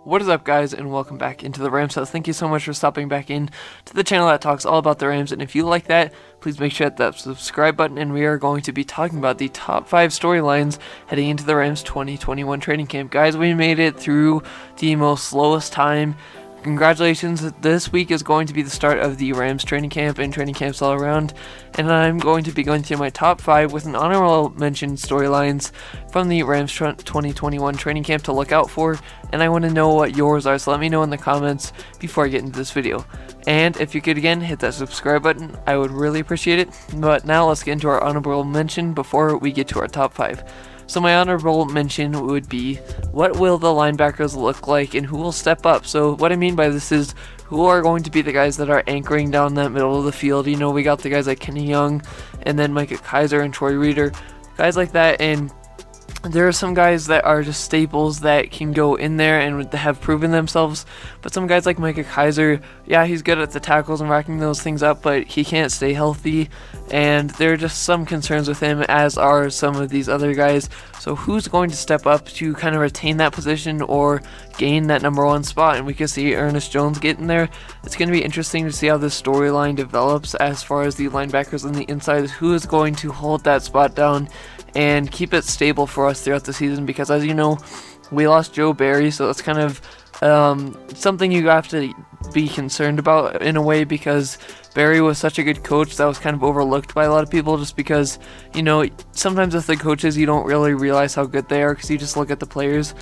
What is up, guys, and welcome back into the Rams house. Thank you so much for stopping back in to the channel that talks all about the Rams, and if you like that, please make sure to hit that subscribe button, and we are going to be talking about the top 5 storylines heading into the Rams 2021 training camp. Guys, we made it through the most slowest time. Congratulations, this week is going to be the start of the Rams training camp and training camps all around, and I'm going to be going through my top 5 with an honorable mention storylines from the Rams 2021 training camp to look out for, and I want to know what yours are, so let me know in the comments before I get into this video. And if you could again hit that subscribe button, I would really appreciate it. But now let's get into our honorable mention before we get to our top 5. So my honorable mention would be, what will the linebackers look like and who will step up? So what I mean by this is, who are going to be the guys that are anchoring down that middle of the field? You know, we got the guys like Kenny Young and then Micah Kiser and Troy Reeder, guys like that, and there are some guys that are just staples that can go in there and have proven themselves, but some guys like Micah Kiser, yeah, he's good at the tackles and racking those things up, but he can't stay healthy, and there are just some concerns with him, as are some of these other guys. So who's going to step up to kind of retain that position or gain that number 1 spot? And we can see Ernest Jones getting there. It's going to be interesting to see how this storyline develops as far as the linebackers on the inside, who is going to hold that spot down and keep it stable for us throughout the season, because as you know, we lost Joe Barry, so that's kind of something you have to be concerned about in a way, because Barry was such a good coach that was kind of overlooked by a lot of people, just because, you know, sometimes with the coaches you don't really realize how good they are because you just look at the players.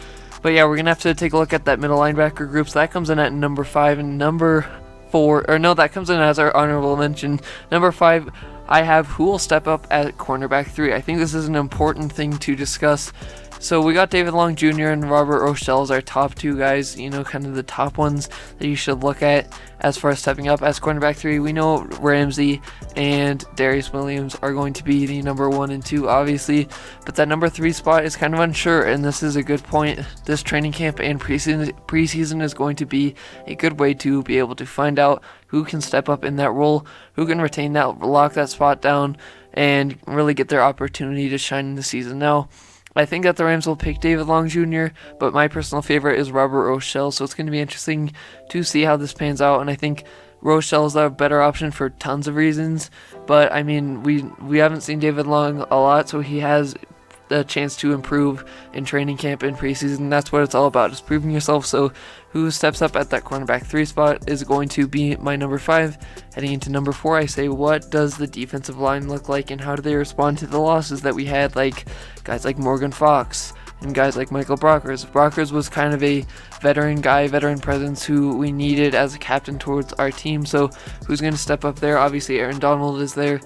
But yeah, we're gonna have to take a look at that middle linebacker group. So that comes in at number 5, and number 4, or no, that comes in as our honorable mention. Number 5, I have who will step up at cornerback 3. I think this is an important thing to discuss. So we got David Long Jr. and Robert Rochelle as our top 2 guys, you know, kind of the top ones that you should look at as far as stepping up as cornerback 3. We know Ramsey and Darius Williams are going to be the number 1 and 2, obviously, but that number 3 spot is kind of unsure, and this is a good point. This training camp and preseason is going to be a good way to be able to find out who can step up in that role, who can retain that, lock that spot down, and really get their opportunity to shine in the season. Now, I think that the Rams will pick David Long Jr., but my personal favorite is Robert Rochelle, so it's going to be interesting to see how this pans out, and I think Rochelle is a better option for tons of reasons, but I mean, we haven't seen David Long a lot, so he has a chance to improve in training camp and preseason. That's what it's all about, just proving yourself. So who steps up at that cornerback 3 spot is going to be my number 5. Heading into number 4, I say, what does the defensive line look like and how do they respond to the losses that we had, like guys like Morgan Fox and guys like Michael Brockers. Brockers was kind of a veteran guy, veteran presence who we needed as a captain towards our team, so who's going to step up there? Obviously Aaron Donald is there,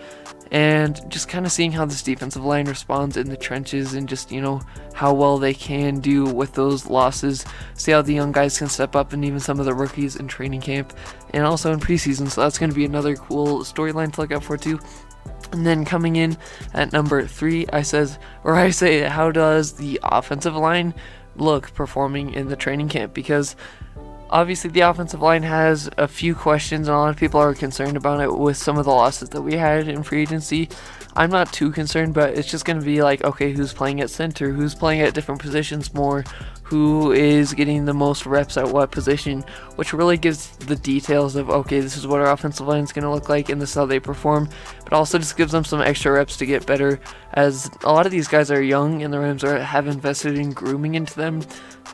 and just kind of seeing how this defensive line responds in the trenches and just, you know, how well they can do with those losses. See how the young guys can step up, and even some of the rookies in training camp and also in preseason. So that's going to be another cool storyline to look out for too. And then coming in at number 3, I say, how does the offensive line look performing in the training camp? Because obviously the offensive line has a few questions, and a lot of people are concerned about it with some of the losses that we had in free agency. I'm not too concerned, but it's just going to be like, okay, who's playing at center, who's playing at different positions more, who is getting the most reps at what position, which really gives the details of, okay, this is what our offensive line is going to look like and this is how they perform, but also just gives them some extra reps to get better, as a lot of these guys are young and the Rams have invested in grooming into them.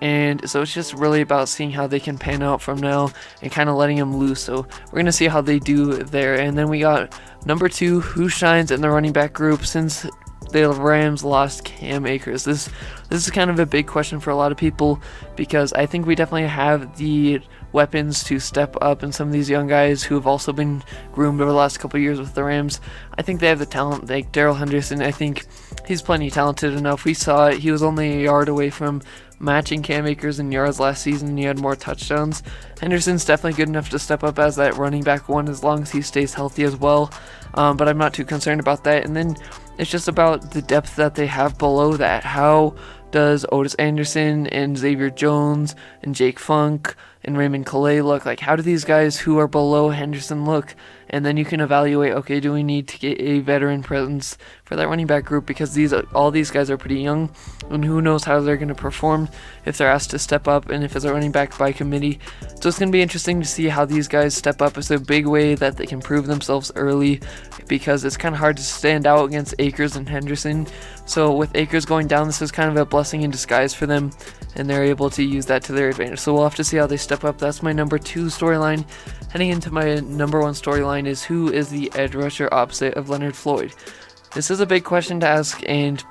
And so it's just really about seeing how they can pan out from now and kind of letting them loose. So we're going to see how they do there. And then we got number 2, who shines in the running back group since the Rams lost Cam Akers. This is kind of a big question for a lot of people, because I think we definitely have the weapons to step up, and some of these young guys who have also been groomed over the last couple of years with the Rams, I think they have the talent. Like Darrell Henderson, I think he's plenty talented enough. We saw it. He was only a yard away from matching Cam Akers in yards last season. He had more touchdowns. Henderson's definitely good enough to step up as that running back 1 as long as he stays healthy as well, but I'm not too concerned about that. And then it's just about the depth that they have below that. How does Otis Anderson and Xavier Jones and Jake Funk and Raymond Calais look? Like, how do these guys who are below Henderson look? And then you can evaluate, okay, do we need to get a veteran presence for that running back group? Because all these guys are pretty young, and who knows how they're going to perform if they're asked to step up and if it's a running back by committee. So it's going to be interesting to see how these guys step up. It's a big way that they can prove themselves early, because it's kind of hard to stand out against Akers and Henderson. So with Akers going down, this is kind of a blessing in disguise for them, and they're able to use that to their advantage. So we'll have to see how they step up. That's my number 2 storyline. Heading into my number 1 storyline is, who is the edge rusher opposite of Leonard Floyd? This is a big question to ask, and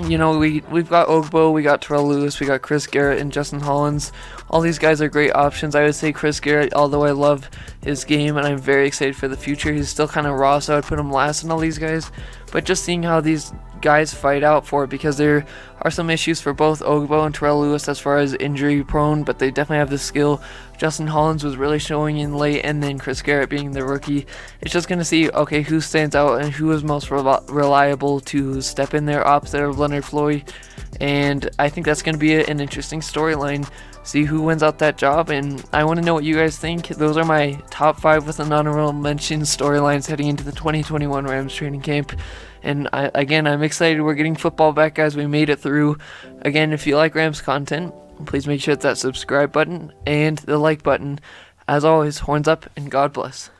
you know, we've got Ogbo, we got Terrell Lewis, we got Chris Garrett and Justin Hollins. All these guys are great options. I would say Chris Garrett, although I love his game and I'm very excited for the future, he's still kind of raw, so I would put him last in all these guys. But just seeing how these guys fight out for it, because there are some issues for both Ogbo and Terrell Lewis as far as injury prone, but they definitely have the skill. Justin Hollins was really showing in late, and then Chris Garrett being the rookie. It's just going to see, okay, who stands out and who is most reliable to step in there opposite of Leonard Floyd. And I think that's going to be an interesting storyline. See who wins out that job, and I want to know what you guys think. Those are my top 5 with an honorable mention storylines heading into the 2021 Rams training camp. And I'm excited. We're getting football back, guys. We made it through. Again, if you like Rams content, please make sure it's that subscribe button and the like button. As always, horns up and God bless.